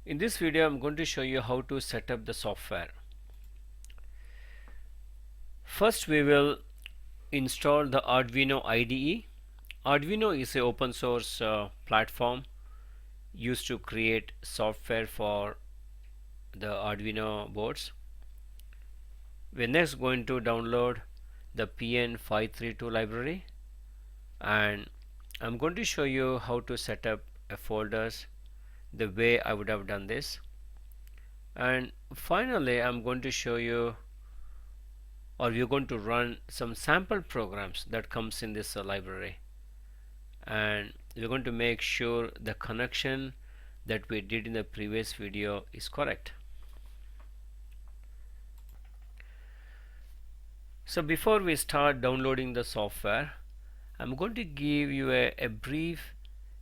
In this video, I'm going to show you how to set up the software. First, we will install the Arduino IDE. Arduino is an open source platform used to create software for the Arduino boards. We're next going to download the PN532 library, and I'm going to show you how to set up a folders the way I would have done this. And finally, I'm going to show you, or we're going to run some sample programs that comes in this library, and we're going to make sure the connection that we did in the previous video is correct. So before we start downloading the software, I'm going to give you a brief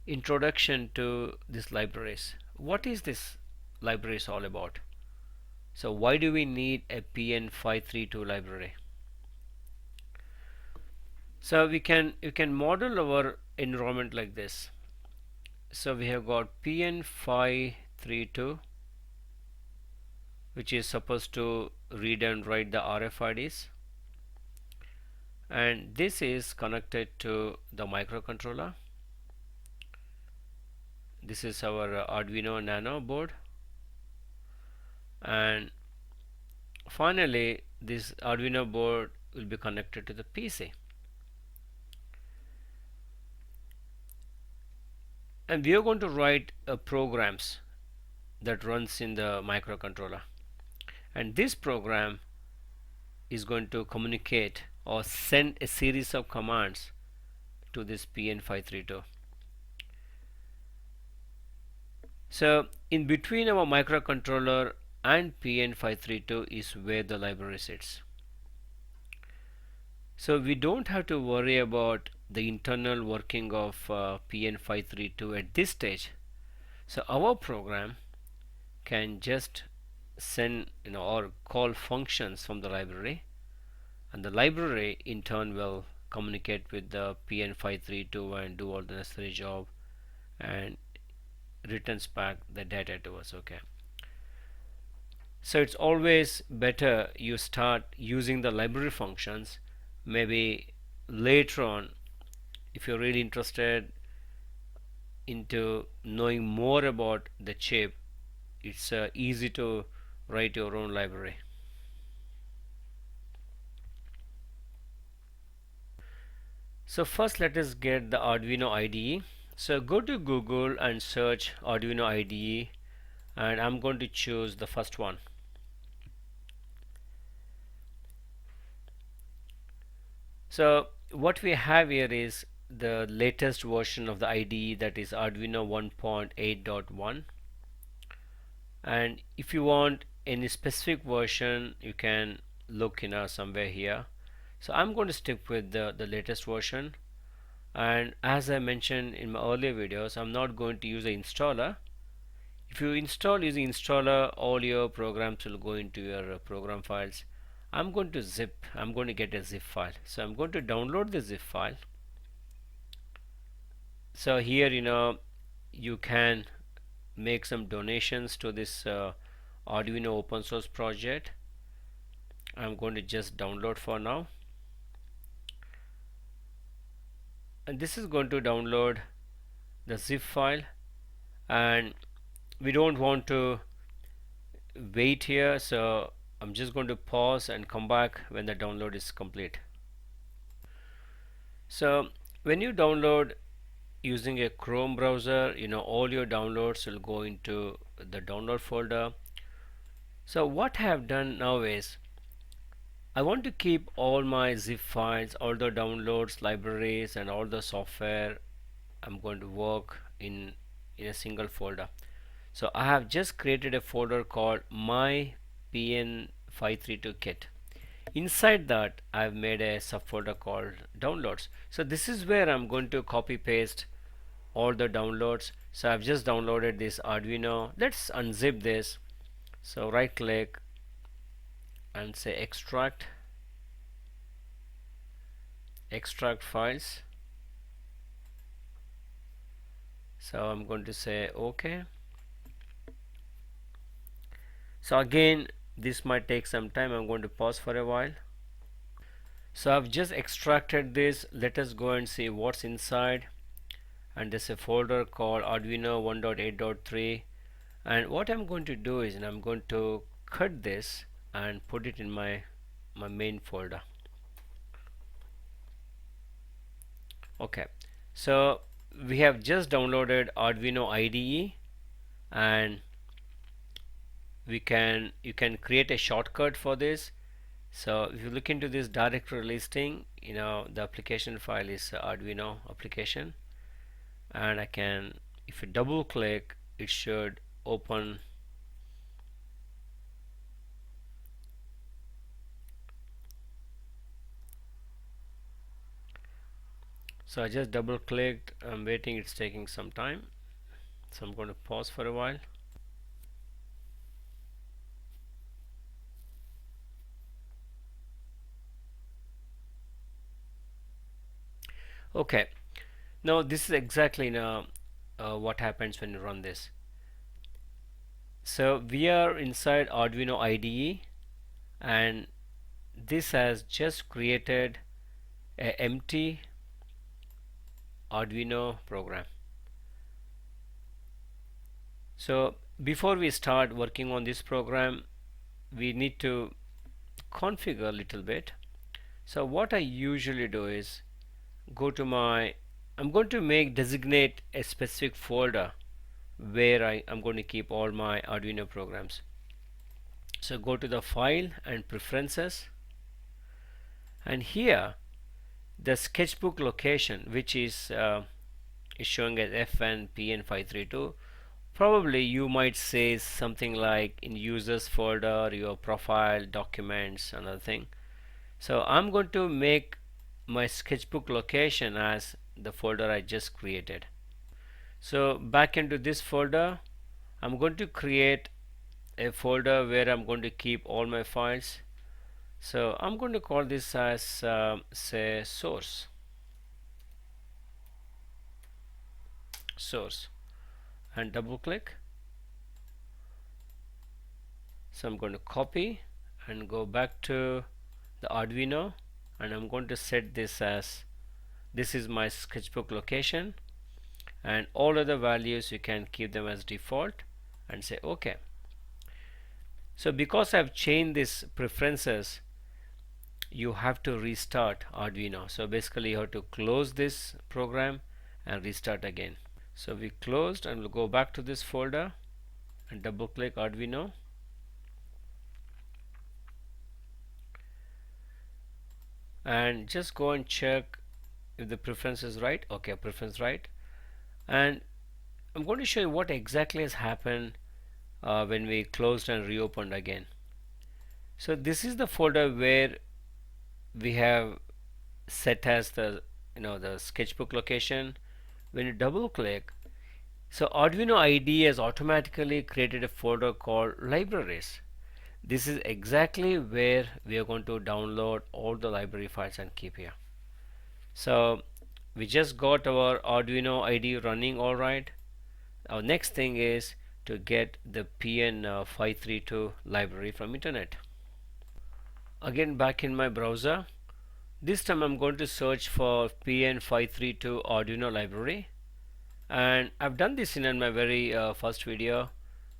introduction to these libraries. What is this libraries all about? So why do we need a PN532 library? So you can model our environment like this. So we have got PN532, which is supposed to read and write the RFIDs, and this is connected to the microcontroller. This is our Arduino Nano board, and finally this Arduino board will be connected to the PC. And we are going to write programs that runs in the microcontroller, and this program is going to communicate or send a series of commands to this PN532. So in between our microcontroller and PN532 is where the library sits. So we don't have to worry about the internal working of PN532 at this stage. So our program can just send or call functions from the library, and the library in turn will communicate with the PN532 and do all the necessary job and returns back the data to us. Okay, so it's always better you start using the library functions. Maybe later on, if you're really interested into knowing more about the chip, it's easy to write your own library. So first let us get the Arduino IDE. So go to Google and search Arduino IDE, and I'm going to choose the first one. So what we have here is the latest version of the IDE, that is Arduino 1.8.1, and if you want any specific version you can look somewhere here. So I'm going to stick with the latest version, and as I mentioned in my earlier videos, I'm not going to use the installer. If you install using installer, all your programs will go into your program files. I'm going to get a zip file, so I'm going to download the zip file. So here you can make some donations to this Arduino open source project. I'm going to just download for now, and this is going to download the zip file, and we don't want to wait here, so I'm just going to pause and come back when the download is complete. So when you download using a Chrome browser, all your downloads will go into the download folder. So what I have done now is I want to keep all my zip files, all the downloads, libraries, and all the software. I'm going to work in a single folder. So I have just created a folder called my PN532 kit. Inside that I've made a subfolder called downloads. So this is where I'm going to copy paste all the downloads. So I've just downloaded this Arduino. Let's unzip this. So right click and say extract files. So I'm going to say OK. So again, this might take some time. I'm going to pause for a while. So I've just extracted this. Let us go and see what's inside. And there's a folder called Arduino 1.8.3. And what I'm going to do is, I'm going to cut this and put it in my main folder. Okay, so we have just downloaded Arduino IDE, and you can create a shortcut for this. So if you look into this directory listing, the application file is Arduino application, and if you double click, it should open. So I just double clicked. I'm waiting, it's taking some time, so I'm going to pause for a while. Okay, now this is exactly what happens when you run this. So we are inside Arduino IDE, and this has just created an empty Arduino program. So before we start working on this program, we need to configure a little bit. So what I usually do is go to I'm going to designate a specific folder where I'm going to keep all my Arduino programs. So go to the file and preferences, and here the sketchbook location, which is showing as FN PN532. Probably you might say something like in users folder, your profile, documents, another thing. So I'm going to make my sketchbook location as the folder I just created. So back into this folder, I'm going to create a folder where I'm going to keep all my files. So I'm going to call this as say source, and double click. So I'm going to copy and go back to the Arduino, and I'm going to set this as this is my sketchbook location, and all other values you can keep them as default and say OK. So because I've changed these preferences, you have to restart Arduino. So basically you have to close this program and restart again. So we closed, and we'll go back to this folder and double click Arduino, and just go and check if the preference is right. Okay, preference right. And I'm going to show you what exactly has happened when we closed and reopened again. So this is the folder where we have set as the the sketchbook location. When you double click, so Arduino IDE has automatically created a folder called libraries. This is exactly where we are going to download all the library files and keep here. So we just got our Arduino IDE running all right. Our next thing is to get the PN532 library from internet. Again, back in my browser, this time I'm going to search for PN532 Arduino library, and I've done this in my very first video.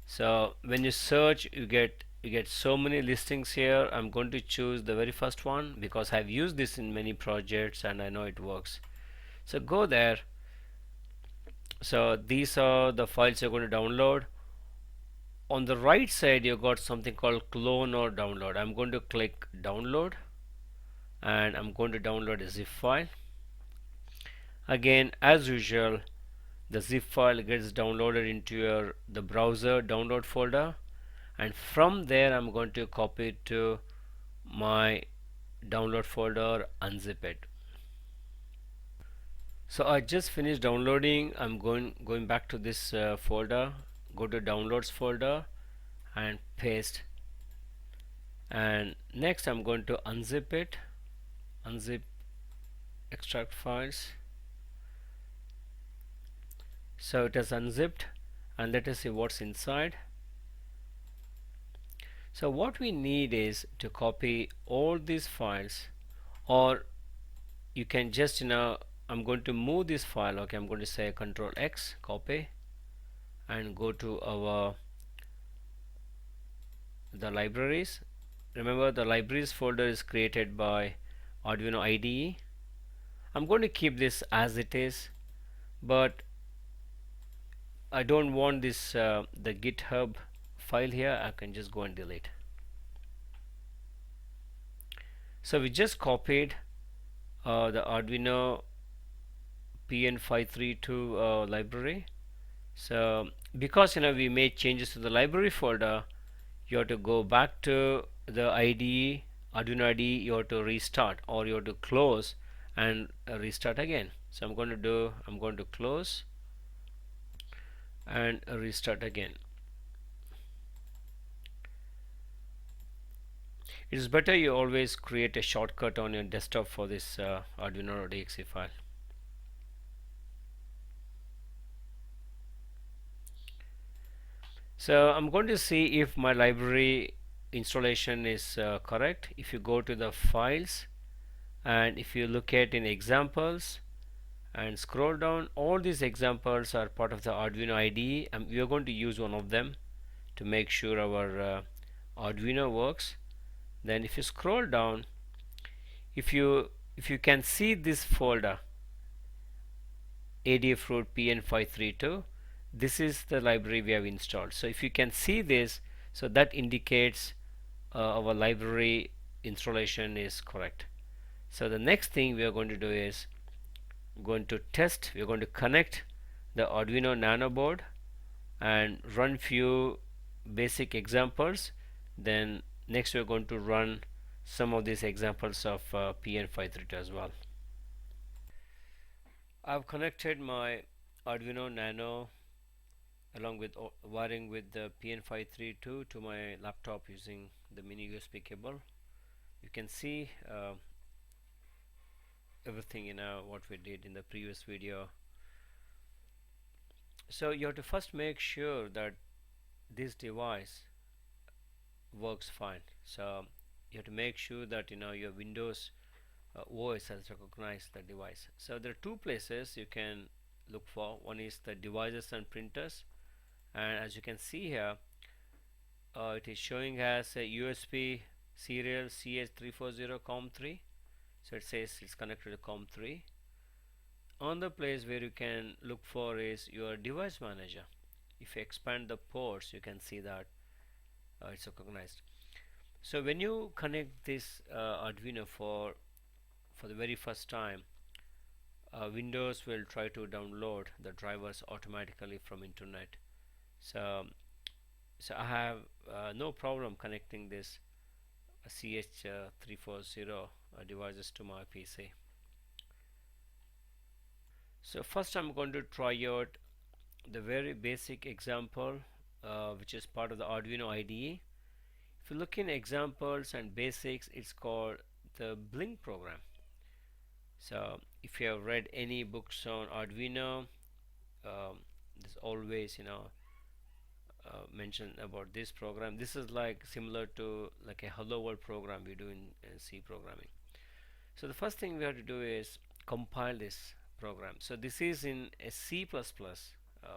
So when you search, you get so many listings here. I'm going to choose the very first one because I've used this in many projects and I know it works. So go there. So these are the files you're going to download. On the right side you got something called clone or download. I'm going to click download, and I'm going to download a zip file. Again, as usual, the zip file gets downloaded into the browser download folder, and from there I'm going to copy it to my download folder, unzip it. So I just finished downloading. I'm going back to this folder, go to downloads folder and paste, and next I'm going to unzip it, unzip extract files. So it has unzipped, and let us see what's inside. So what we need is to copy all these files, or you can just I'm going to move this file. Okay, I'm going to say Control X, copy, and go to our the libraries. Remember, the libraries folder is created by Arduino IDE. I'm going to keep this as it is, but I don't want this the GitHub file here. I can just go and delete. So we just copied the Arduino PN532 library. So because we made changes to the library folder, you have to go back to the IDE, Arduino IDE. You have to restart, or you have to close and restart again. So I'm going to close and restart again. It is better you always create a shortcut on your desktop for this Arduino.exe file. So I'm going to see if my library installation is correct. If you go to the files, and if you look at in examples and scroll down, all these examples are part of the Arduino IDE, and we are going to use one of them to make sure our Arduino works. Then if you scroll down, if you can see this folder Adafruit PN532, this is the library we have installed. So if you can see this, so that indicates our library installation is correct. So the next thing we are going to do is going to test. We are going to connect the Arduino Nano board and run few basic examples. Then next we are going to run some of these examples of PN532 as well. I've connected my Arduino Nano along with wiring with the PN532 to my laptop using the mini USB cable. You can see everything what we did in the previous video. So you have to first make sure that this device works fine. So you have to make sure that your Windows OS has recognized the device. So there are two places you can look for. One is the devices and printers, and as you can see here, it is showing as a USB serial CH340 COM3. So it says it's connected to COM3. On the place where you can look for is your device manager. If you expand the ports, you can see that it's recognized. So when you connect this Arduino for the very first time, Windows will try to download the drivers automatically from internet. So I have no problem connecting this CH340 devices to my PC. So first I'm going to try out the very basic example which is part of the Arduino IDE. If you look in examples and basics, it's called the Blink program. So if you have read any books on Arduino, there's always mention about this program. This is like similar to like a hello world program we do in C programming. So the first thing we have to do is compile this program. So this is in a C++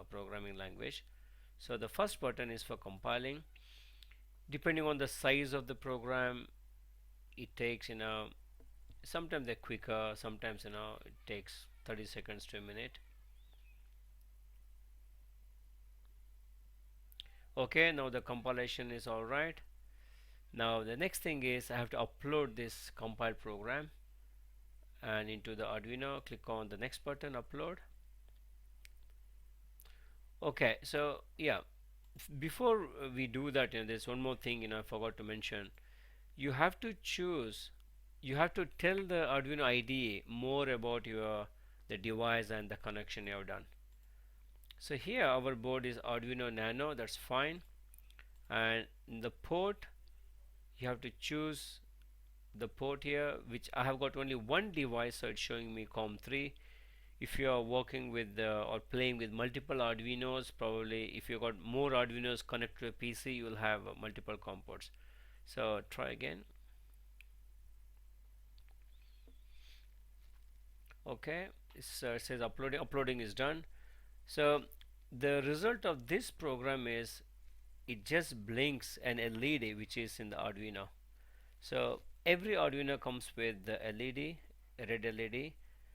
programming language. So the first button is for compiling. Depending on the size of the program, it takes sometimes they're quicker, sometimes it takes 30 seconds to a minute. Okay, now the compilation is alright. Now the next thing is I have to upload this compiled program and into the Arduino. Click on the next button, upload. Okay, so yeah, before we do that, there's one more thing I forgot to mention. You have to choose, you have to tell the Arduino IDE more about the device and the connection you have done. So here our board is Arduino Nano, that's fine, and in the port you have to choose the port here, which I have got only one device, so it's showing me COM3. If you are working with or playing with multiple Arduinos, probably if you got more Arduinos connected to a PC, you will have multiple COM ports. So try again. Okay, it says uploading is done. So the result of this program is it just blinks an LED which is in the Arduino. So every Arduino comes with the LED, a red LED.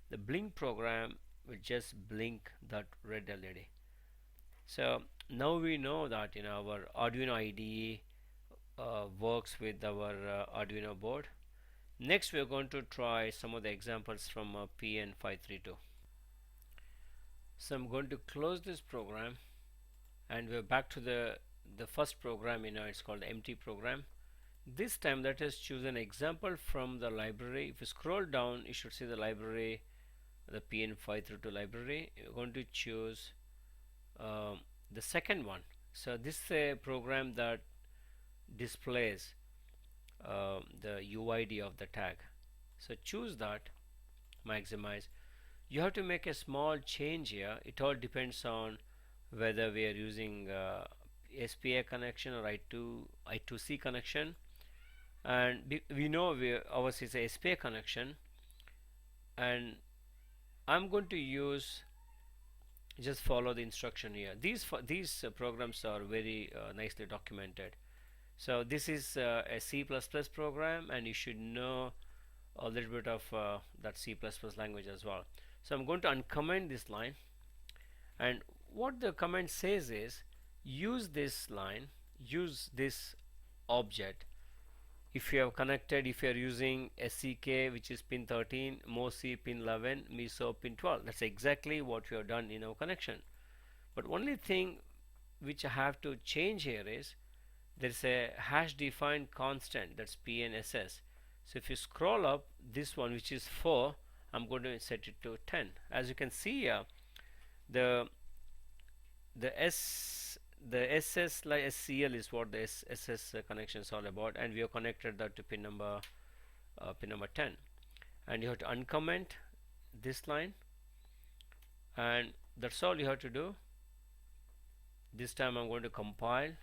The blink program will just blink that red LED. So now we know that our Arduino IDE works with our Arduino board. Next we are going to try some of the examples from PN532. So I'm going to close this program and we're back to the first program. It's called empty program. This time let us choose an example from the library. If you scroll down, you should see the library, the PN532 library. You're going to choose the second one. So this is a program that displays the UID of the tag. So choose that, maximize. You have to make a small change here. It all depends on whether we are using SPA connection or I2C connection, and we know ours is a SPA connection, and I'm going to use just follow the instruction here. These programs are very nicely documented. So this is a C++ program, and you should know a little bit of that C++ language as well. So I'm going to uncomment this line, and what the command says is use this line, use this object. If you have connected, if you are using SCK which is pin 13, MOSI pin 11, MISO pin 12, that's exactly what we have done in our connection. But only thing which I have to change here is there is a hash defined constant, that's PNSS. So if you scroll up, this one which is 4, I'm going to set it to 10. As you can see here, the SS like SCL is what the SS connection is all about, and we have connected that to pin number 10. And you have to uncomment this line, and that's all you have to do. This time I'm going to compile.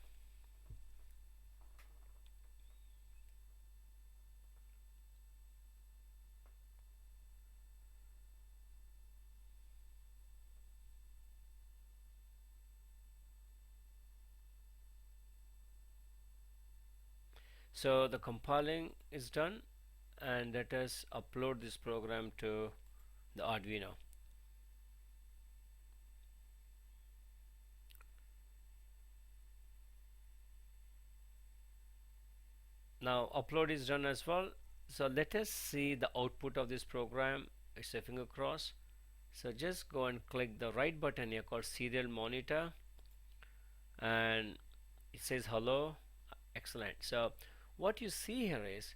So the compiling is done, and let us upload this program to the Arduino. Now upload is done as well. So let us see the output of this program. It's a finger cross. So just go and click the right button here called serial monitor, and it says hello. Excellent. So what you see here is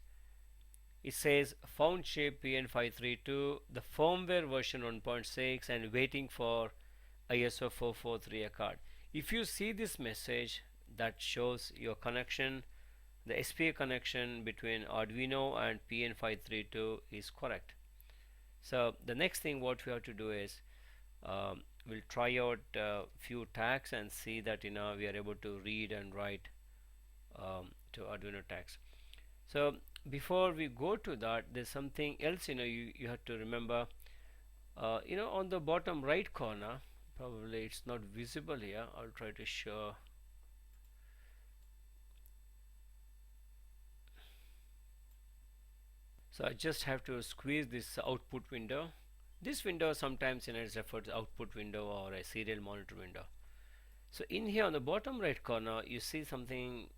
it says found chip PN532, the firmware version 1.6, and waiting for ISO 443 card. If you see this message, that shows your connection, the SPA connection between Arduino and PN532 is correct. So the next thing what we have to do is we'll try out a few tags and see that we are able to read and write to Arduino tags. So before we go to that, there's something else you have to remember. On the bottom right corner, probably it's not visible here. I'll try to show. So I just have to squeeze this output window. This window sometimes is referred to output window or a serial monitor window. So in here on the bottom right corner, you see something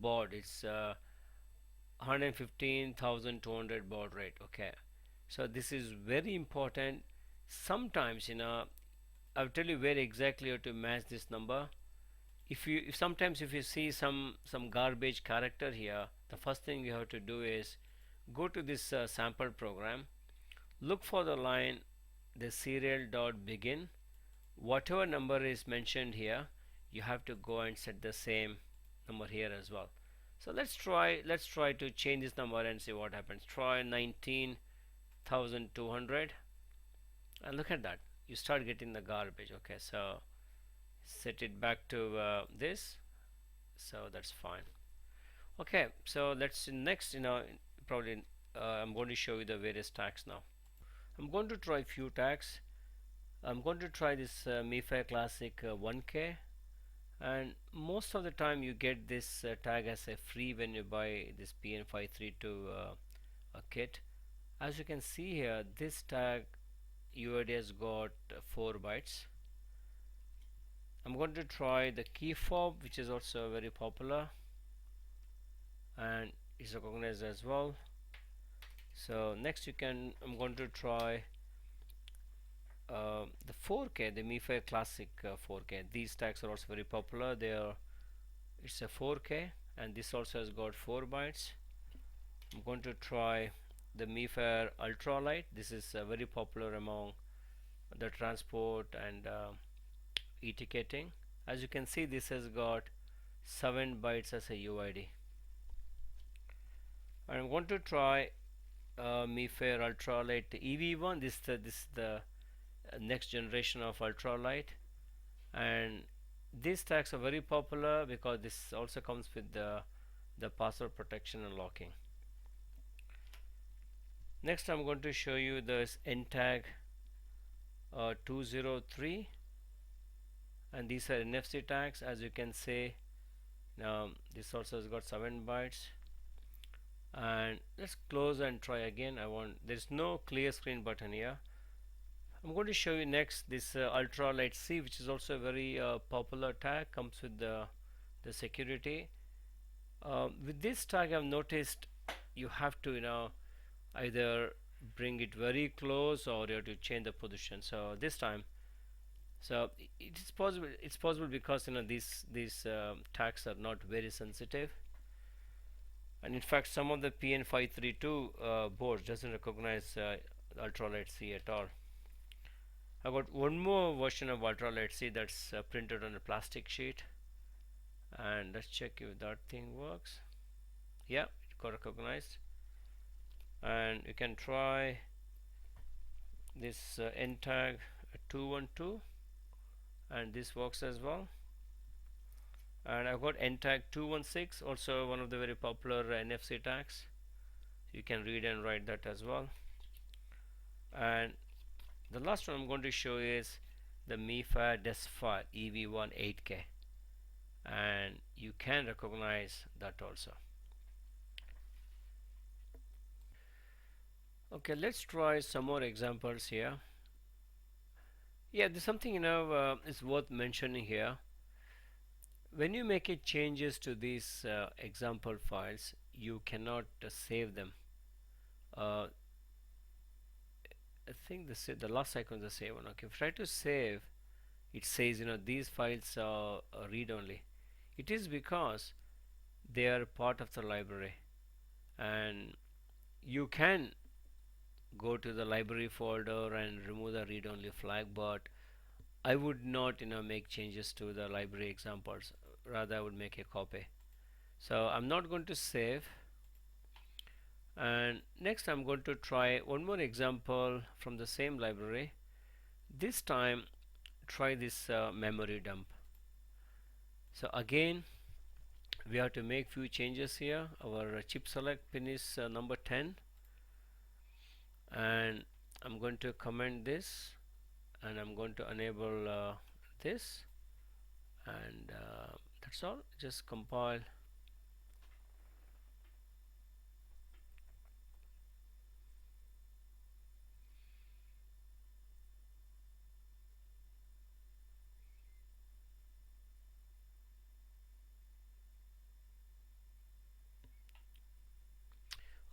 baud. It's 115,200 baud rate. Okay, so this is very important. Sometimes I'll tell you where exactly you have to match this number. If sometimes if you see some garbage character here, the first thing you have to do is go to this sample program, look for the line the serial.begin. Whatever number is mentioned here, you have to go and set the same number here as well. So let's try to change this number and see what happens. Try 19,200, and look at that, you start getting the garbage. Okay, so set it back to this, so that's fine. Okay, so let's next, probably I'm going to show you the various tags now. I'm going to try few tags. I'm going to try this MiFi Classic 1K, and most of the time you get this tag as a free when you buy this PN532 a kit. As you can see here, this tag UID has got 4 bytes. I'm going to try the key fob, which is also very popular and is recognized as well. So next I'm going to try the 4K, the MiFi Classic 4K. These tags are also very popular. It's a 4K, and this also has got 4 bytes. I'm going to try the MiFi Ultralight. This is very popular among the transport and e-ticketing. As you can see, this has got 7 bytes as a UID. And I'm going to try MiFi Ultralight EV1. This is the next generation of ultralight, and these tags are very popular because this also comes with the password protection and locking. Next I'm going to show you this NTAG 203, and these are NFC tags. As you can see, now this also has got 7 bytes. And let's close and try again. There's no clear screen button here. I'm going to show you next this Ultralight C, which is also a very popular tag, comes with the security. With this tag I've noticed you have to either bring it very close or you have to change the position. So this time, so it's possible because these tags are not very sensitive, and in fact some of the PN532 boards doesn't recognize Ultralight C at all. I got one more version of Ultralight C that's printed on a plastic sheet, and let's check if that thing works. Yeah, it got recognized. And you can try this NTAG 212, and this works as well. And I've got NTAG 216, also one of the very popular NFC tags. You can read and write that as well. And the last one I'm going to show is the MiFi DeskFire EV1 8K, and you can recognize that also. Okay, let's try some more examples here. Yeah, there's something is worth mentioning here. When you make a changes to these example files, you cannot save them. I think the last icon is the save one. Okay, if I try to save, it says these files are read only. It is because they are part of the library, and you can go to the library folder and remove the read only flag, but I would not make changes to the library examples. Rather I would make a copy. So I'm not going to save. And next I'm going to try one more example from the same library. This time try this memory dump. So again we have to make few changes here. Our chip select pin is number 10, and I'm going to comment this, and I'm going to enable this, and that's all. Just compile.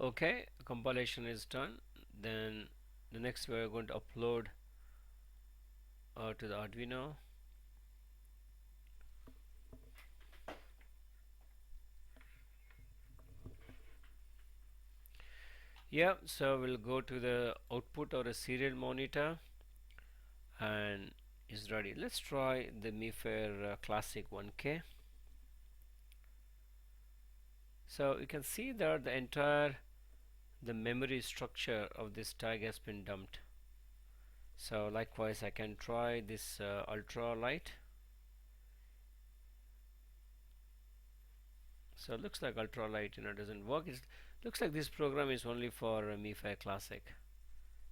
Okay, compilation is done. Then the next we are going to upload to the Arduino. Yeah, so we'll go to the output or a serial monitor, and is ready. Let's try the MiFi Classic 1K. So you can see that the memory structure of this tag has been dumped. So likewise I can try this ultra light. So it looks like ultra light doesn't work. It looks like this program is only for MiFi Classic.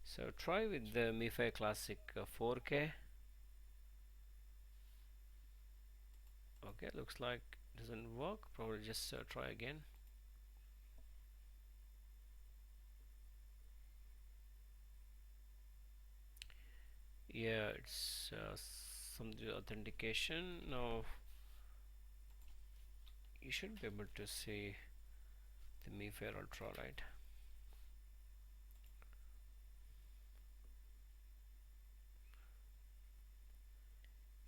So try with the MiFi Classic 4K. Okay, looks like it doesn't work. Probably just try again. Yeah, it's some authentication. Now you should be able to see the MiFi Ultralight.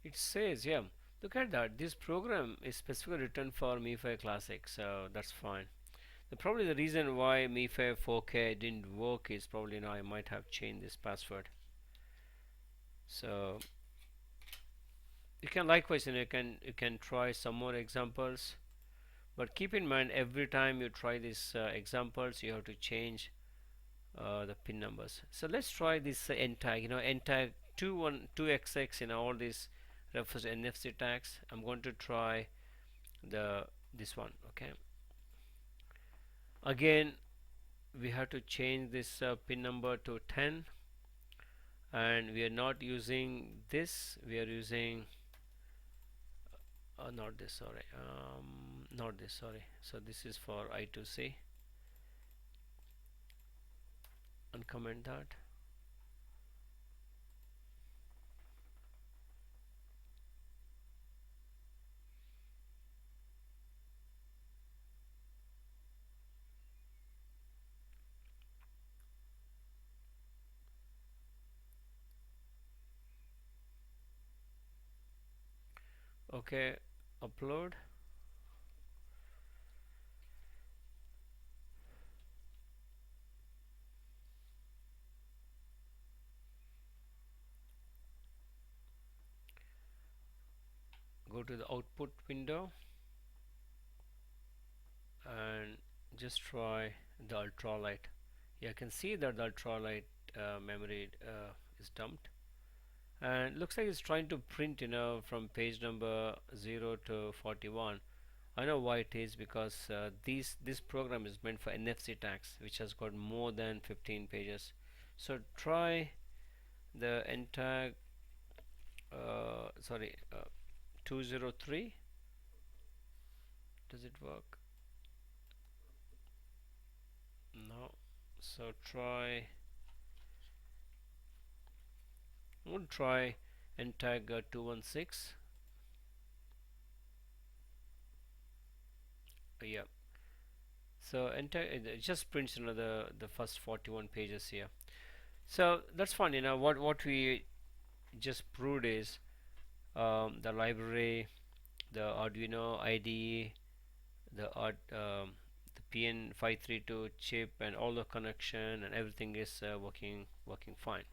It says, yeah, look at that. This program is specifically written for MiFi Classic, so that's fine. Probably the reason why MiFi 4K didn't work is probably now I might have changed this password. So you can likewise, you can try some more examples, but keep in mind every time you try these examples, you have to change the pin numbers. So let's try this N tag. N tag 212xx. All these refers to NFC tags. I'm going to try this one. Okay. Again, we have to change this pin number to 10, and we are not using this. We are using not this. Sorry, not this. Sorry. So this is for I2C. Uncomment that. Okay, upload. Go to the output window and just try the ultralight. Yeah, I can see that the ultralight memory is dumped, and looks like it's trying to print from page number 0 to 41. I know why it is, because this program is meant for NFC tags, which has got more than 15 pages. So try the ntag sorry 203. Does it work? No. So we'll try ntag 216. Yeah. So ntag it just prints the first 41 pages here. So that's fun. What we just proved is the library, the Arduino IDE, the PN532 chip, and all the connection and everything is working fine.